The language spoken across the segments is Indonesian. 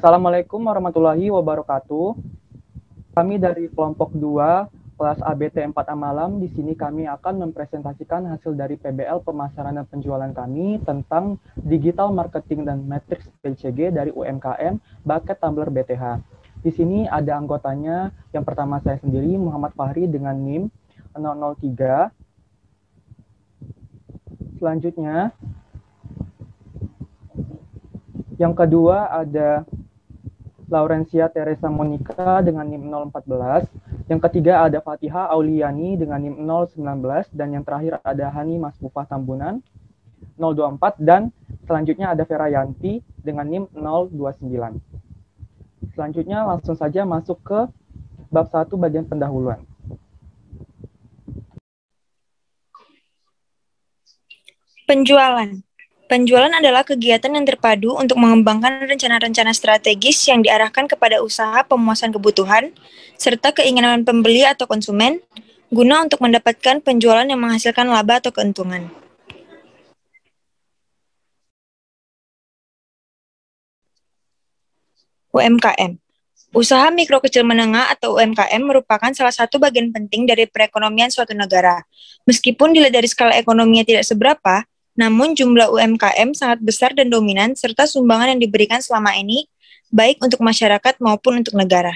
Assalamualaikum warahmatullahi wabarakatuh. Kami dari kelompok 2 kelas ABT 4A Malam. Di sini kami akan mempresentasikan hasil dari PBL pemasaran dan penjualan kami tentang digital marketing dan matrix PCG dari UMKM Bucket Tumbler BTH. Di sini ada anggotanya. Yang pertama saya sendiri, Muhammad Fahri dengan NIM 003. Selanjutnya, yang kedua ada Laurencia Teresa Monica dengan NIM 014. Yang ketiga ada Fatiha Auliani dengan NIM 019. Dan yang terakhir ada Hani Masbufah Tambunan 024. Dan selanjutnya ada Vera Yanti dengan NIM 029. Selanjutnya langsung saja masuk ke bab 1 bagian pendahuluan. Penjualan. Penjualan adalah kegiatan yang terpadu untuk mengembangkan rencana-rencana strategis yang diarahkan kepada usaha pemuasan kebutuhan, serta keinginan pembeli atau konsumen, guna untuk mendapatkan penjualan yang menghasilkan laba atau keuntungan. UMKM. Usaha mikro kecil menengah atau UMKM merupakan salah satu bagian penting dari perekonomian suatu negara. Meskipun dilihat dari skala ekonominya tidak seberapa, namun jumlah UMKM sangat besar dan dominan, serta sumbangan yang diberikan selama ini, baik untuk masyarakat maupun untuk negara.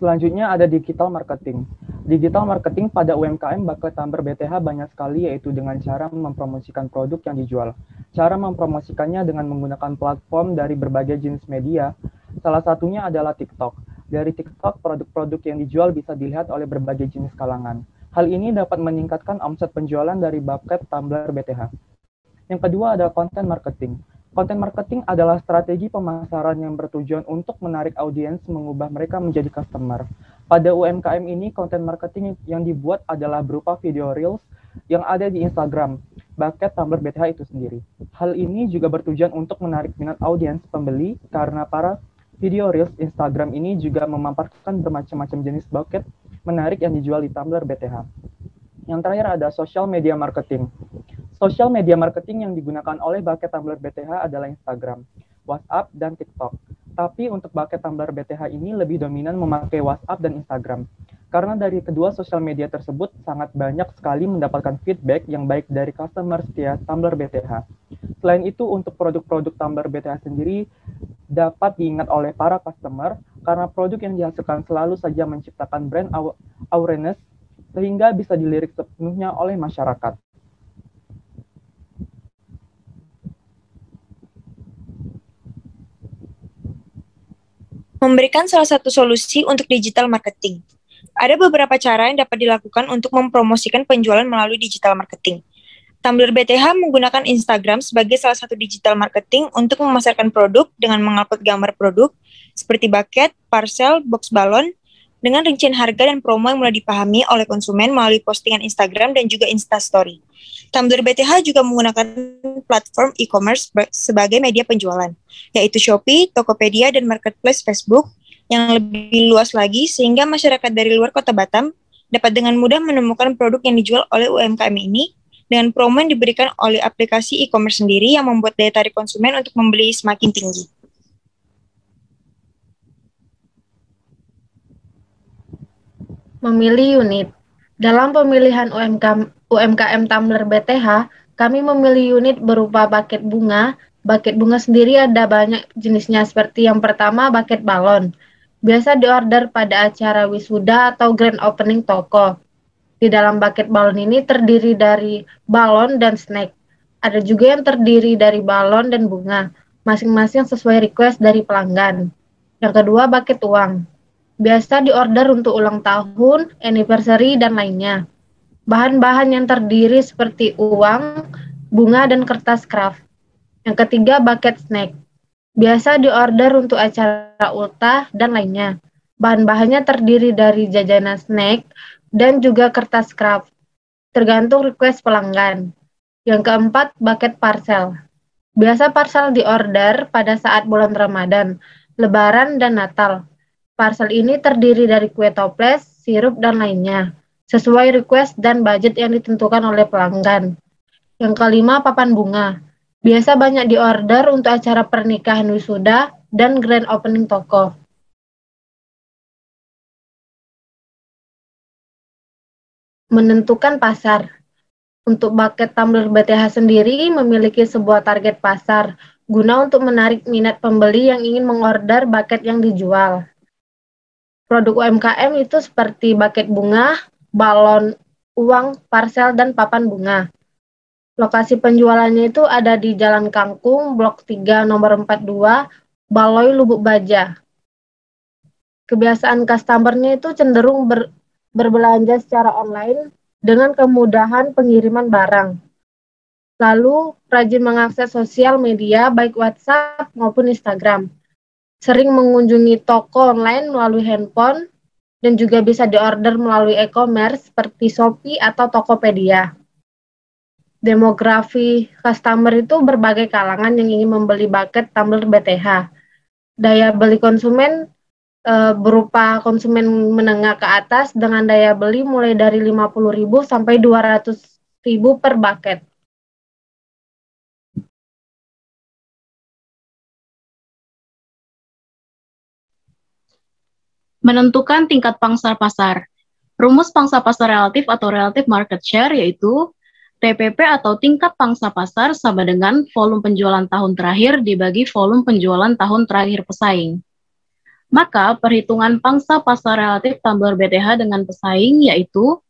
Selanjutnya ada digital marketing. Digital marketing pada UMKM Bucket Tumbler BTH banyak sekali, yaitu dengan cara mempromosikan produk yang dijual. Cara mempromosikannya dengan menggunakan platform dari berbagai jenis media. Salah satunya adalah TikTok. Dari TikTok, produk-produk yang dijual bisa dilihat oleh berbagai jenis kalangan. Hal ini dapat meningkatkan omset penjualan dari Bucket Tumbler BTH. Yang kedua ada content marketing. Content marketing adalah strategi pemasaran yang bertujuan untuk menarik audiens, mengubah mereka menjadi customer. Pada UMKM ini, content marketing yang dibuat adalah berupa video reels yang ada di Instagram Bucket Tumbler BTH itu sendiri. Hal ini juga bertujuan untuk menarik minat audiens pembeli karena para video reels Instagram ini juga memaparkan bermacam-macam jenis bucket menarik yang dijual di Tumbler BTH. Yang terakhir ada social media marketing. Social media marketing yang digunakan oleh Bucket Tumbler BTH adalah Instagram, WhatsApp, dan TikTok. Tapi untuk Bucket Tumbler BTH ini lebih dominan memakai WhatsApp dan Instagram. Karena dari kedua sosial media tersebut sangat banyak sekali mendapatkan feedback yang baik dari customer setia Tumbler BTH. Selain itu, untuk produk-produk Tumbler BTH sendiri dapat diingat oleh para customer karena produk yang dihasilkan selalu saja menciptakan brand awareness sehingga bisa dilirik sepenuhnya oleh masyarakat. Memberikan salah satu solusi untuk digital marketing. Ada beberapa cara yang dapat dilakukan untuk mempromosikan penjualan melalui digital marketing. Tumbler BTH menggunakan Instagram sebagai salah satu digital marketing untuk memasarkan produk dengan mengupload gambar produk seperti bucket, parcel, box balon, dengan rincian harga dan promo yang mulai dipahami oleh konsumen melalui postingan Instagram dan juga Instastory. Tumbler BTH juga menggunakan platform e-commerce sebagai media penjualan, yaitu Shopee, Tokopedia, dan Marketplace Facebook yang lebih luas lagi sehingga masyarakat dari luar kota Batam dapat dengan mudah menemukan produk yang dijual oleh UMKM ini dengan promo yang diberikan oleh aplikasi e-commerce sendiri yang membuat daya tarik konsumen untuk membeli semakin tinggi. Memilih unit. Dalam pemilihan UMKM Tumbler BTH, kami memilih unit berupa bucket bunga. Bucket bunga sendiri ada banyak jenisnya, seperti yang pertama bucket balon. Biasa diorder pada acara wisuda atau grand opening toko. Di dalam bucket balon ini terdiri dari balon dan snack. Ada juga yang terdiri dari balon dan bunga, masing-masing sesuai request dari pelanggan. Yang kedua, bucket uang. Biasa diorder untuk ulang tahun, anniversary, dan lainnya. Bahan-bahan yang terdiri seperti uang, bunga, dan kertas kraft. Yang ketiga, bucket snack. Biasa diorder untuk acara ultah dan lainnya. Bahan-bahannya terdiri dari jajanan snack dan juga kertas kraft, tergantung request pelanggan. Yang keempat, bucket parcel. Biasa parcel diorder pada saat bulan Ramadan, Lebaran, dan Natal. Parcel ini terdiri dari kue toples, sirup, dan lainnya, sesuai request dan budget yang ditentukan oleh pelanggan. Yang kelima, papan bunga. Biasa banyak diorder untuk acara pernikahan wisuda dan grand opening toko. Menentukan pasar. Untuk bucket tumbler BTH sendiri memiliki sebuah target pasar guna untuk menarik minat pembeli yang ingin mengorder bucket yang dijual. Produk UMKM itu seperti bucket bunga, balon uang, parcel, dan papan bunga. Lokasi penjualannya itu ada di Jalan Kangkung, Blok 3, nomor 42, Baloi, Lubuk Baja. Kebiasaan customer-nya itu cenderung berbelanja secara online dengan kemudahan pengiriman barang. Lalu, rajin mengakses sosial media baik WhatsApp maupun Instagram. Sering mengunjungi toko online melalui handphone dan juga bisa diorder melalui e-commerce seperti Shopee atau Tokopedia. Demografi customer itu berbagai kalangan yang ingin membeli bucket tumbler BTH. Daya beli konsumen berupa konsumen menengah ke atas dengan daya beli mulai dari 50.000 sampai 200.000 per bucket. Menentukan tingkat pangsa pasar. Rumus pangsa pasar relatif atau relative market share yaitu TPP atau tingkat pangsa pasar sama dengan volume penjualan tahun terakhir dibagi volume penjualan tahun terakhir pesaing. Maka perhitungan pangsa pasar relatif tumbler BTH dengan pesaing yaitu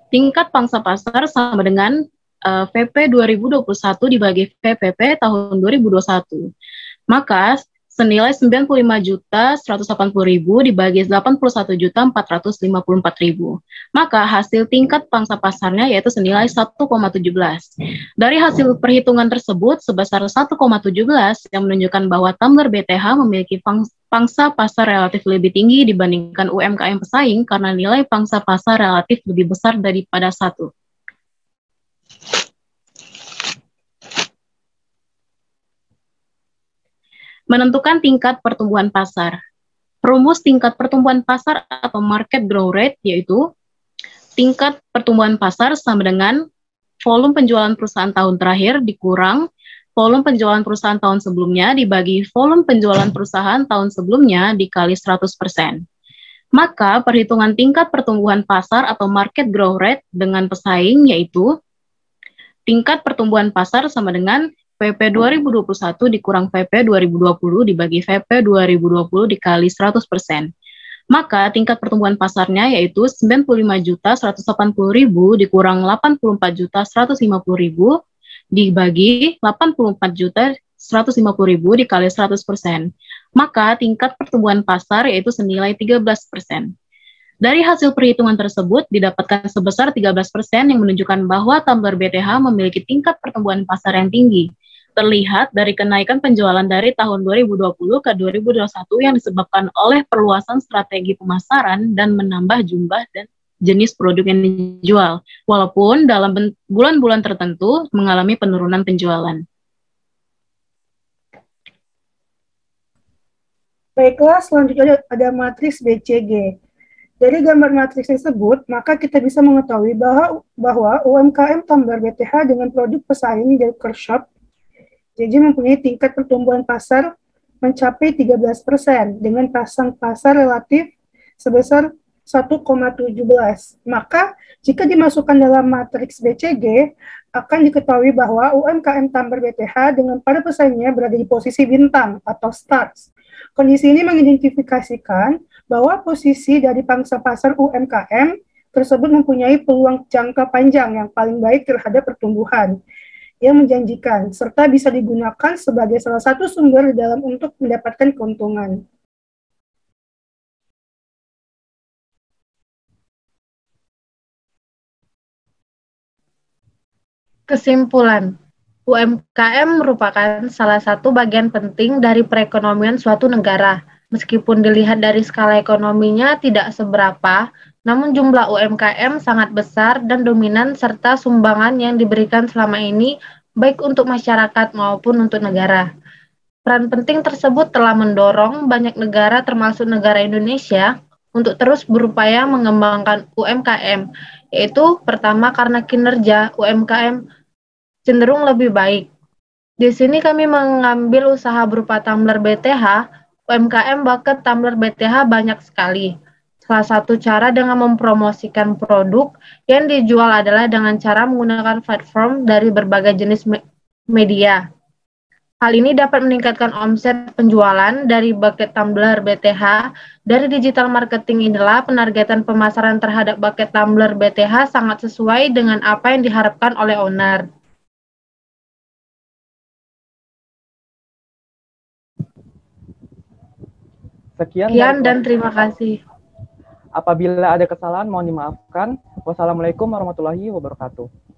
tingkat pangsa pasar sama dengan VP 2021 dibagi VPP tahun 2021. Maka senilai 95.180.000 dibagi 81.454.000. Maka hasil tingkat pangsa pasarnya yaitu senilai 1,17. Dari hasil perhitungan tersebut sebesar 1,17 yang menunjukkan bahwa tumbler BTH memiliki pangsa pasar relatif lebih tinggi dibandingkan UMKM pesaing karena nilai pangsa pasar relatif lebih besar daripada 1. Menentukan tingkat pertumbuhan pasar. Rumus tingkat pertumbuhan pasar atau market growth rate yaitu tingkat pertumbuhan pasar sama dengan volume penjualan perusahaan tahun terakhir dikurang volume penjualan perusahaan tahun sebelumnya dibagi volume penjualan perusahaan tahun sebelumnya dikali 100%. Maka perhitungan tingkat pertumbuhan pasar atau market growth rate dengan pesaing yaitu tingkat pertumbuhan pasar sama dengan VP 2021 dikurang VP 2020 dibagi VP 2020 dikali 100%. Maka tingkat pertumbuhan pasarnya yaitu 95.180.000 dikurang 84.150.000 dibagi 84.150.000 dikali 100%. Maka tingkat pertumbuhan pasar yaitu senilai 13%. Dari hasil perhitungan tersebut didapatkan sebesar 13% yang menunjukkan bahwa tumbler BTH memiliki tingkat pertumbuhan pasar yang tinggi. Terlihat dari kenaikan penjualan dari tahun 2020 ke 2021 yang disebabkan oleh perluasan strategi pemasaran dan menambah jumlah dan jenis produk yang dijual, walaupun dalam bulan-bulan tertentu mengalami penurunan penjualan. Baiklah, selanjutnya ada matriks BCG. Dari gambar matriks tersebut, maka kita bisa mengetahui bahwa UMKM tumbler BTH dengan produk pesaing dari Kershop JJ mempunyai tingkat pertumbuhan pasar mencapai 13% dengan pasang pasar relatif sebesar 1,17. Maka, jika dimasukkan dalam matriks BCG, akan diketahui bahwa UMKM tumbler BTH dengan pada pesaingnya berada di posisi bintang atau stars. Kondisi ini mengidentifikasikan bahwa posisi dari pangsa pasar UMKM tersebut mempunyai peluang jangka panjang yang paling baik terhadap pertumbuhan yang menjanjikan, serta bisa digunakan sebagai salah satu sumber dalam untuk mendapatkan keuntungan. Kesimpulan, UMKM merupakan salah satu bagian penting dari perekonomian suatu negara. Meskipun dilihat dari skala ekonominya tidak seberapa, namun jumlah UMKM sangat besar dan dominan serta sumbangan yang diberikan selama ini baik untuk masyarakat maupun untuk negara. Peran penting tersebut telah mendorong banyak negara termasuk negara Indonesia untuk terus berupaya mengembangkan UMKM, yaitu pertama karena kinerja UMKM cenderung lebih baik. Di sini kami mengambil usaha berupa tumbler BTH. UMKM baket tumbler BTH banyak sekali. Salah satu cara dengan mempromosikan produk yang dijual adalah dengan cara menggunakan platform dari berbagai jenis media. Hal ini dapat meningkatkan omset penjualan dari bucket tumbler BTH. Dari digital marketing inilah penargetan pemasaran terhadap bucket tumbler BTH sangat sesuai dengan apa yang diharapkan oleh owner. Sekian dan terima kasih. Apabila ada kesalahan mohon dimaafkan. Wassalamualaikum warahmatullahi wabarakatuh.